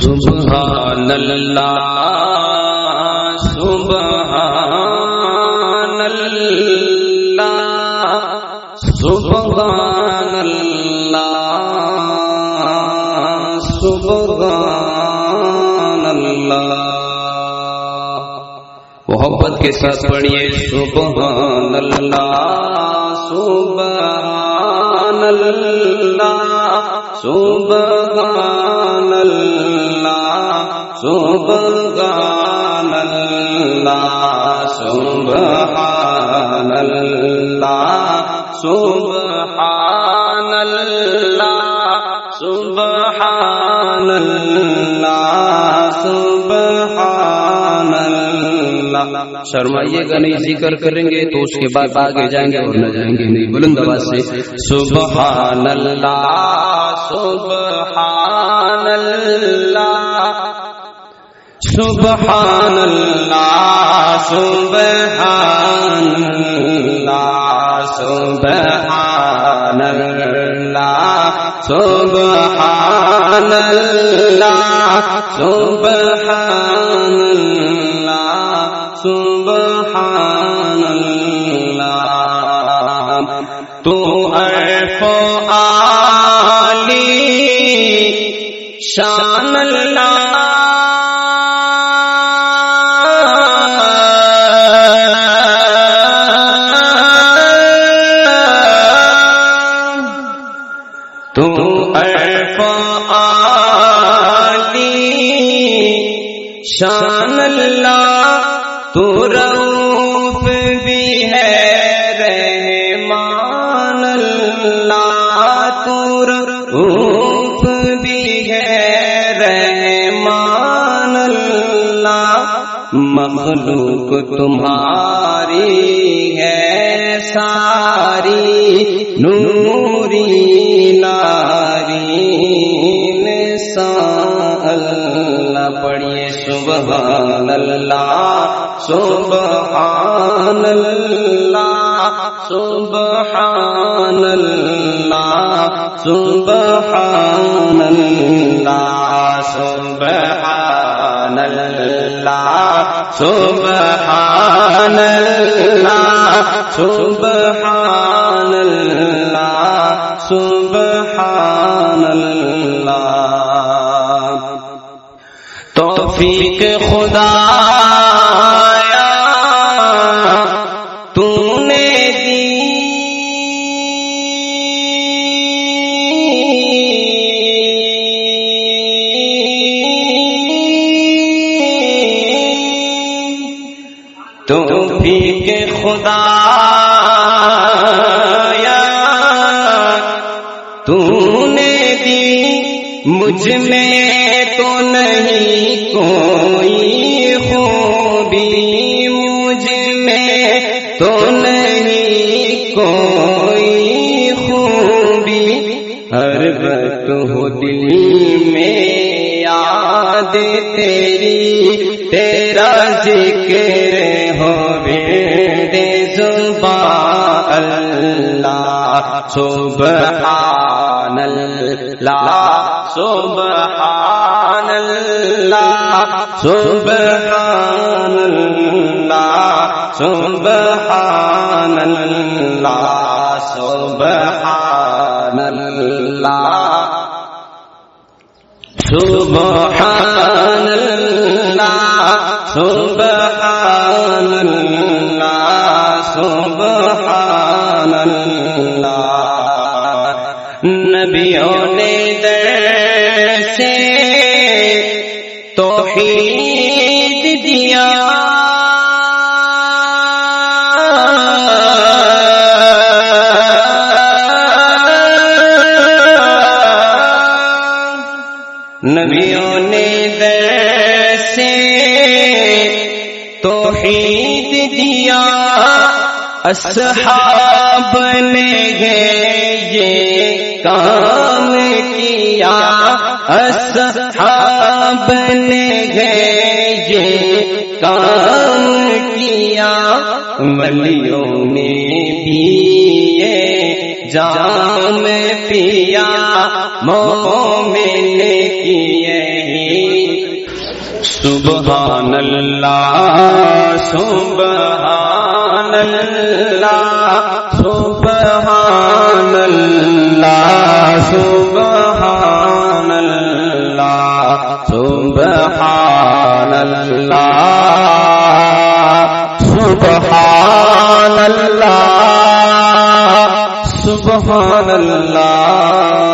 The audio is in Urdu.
سبحان اللہ سبحان اللہ سبحان اللہ سبحان اللہ. محبت کے ساتھ پڑھیے سبحان اللہ سبحان اللہ سبحان اللہ سبحان اللہ سبحان اللہ سبحان اللہ سبحان اللہ سبحان اللہ. شرمائیے گا نہیں، ذکر کریں گے تو اس کے بعد آگے جائیں گے اور نہ جائیں گے نہیں. بلند آواز سے سبحان اللہ سبحان اللہ سبحان اللہ سبحان اللہ سبحان اللہ سبحان اللہ سبحان اللہ سبحان اللہ. تو عرف و عالی شان اللہ شان اللہ. تو رؤوف بھی ہے رحمان اللہ، تو رؤوف بھی ہے رحمان اللہ. مخلوق تمہاری ہے ساری نوری ناری نساء اللہ. پڑھیے سبحان اللہ سبحان اللہ سبحان اللہ سبحان اللہ سبحان اللہ سبحان اللہ سبحان اللہ سبحان اللہ. توفیق خدایا تو نے دی، توفیق خدایا تو نے دی، مجھ میں تو نہیں کوئی خوبی، مجھ میں تو نہیں کوئی خوبی. ہر وقت ہو دل میں یاد تیری، تیرا ذکر ہو ورد زبان اللہ. سبحان اللہ سبحان اللہ سبحان اللہ سبحان اللہ سبحان اللہ سبحان اللہ سبحان اللہ سبحان اللہ. نبیوں نے در سے توحید دیا، نبیوں نے در سے توحید دیا، اصحاب نے یہ کام کیا، اصحاب نے یہ کام کیا. ولیوں نے بھی یہ جام پیا، مومن کی یہی سبحان اللہ سبحان اللہ سبحان اللہ سبحان اللہ سبحان اللہ سبحان اللہ سبحان اللہ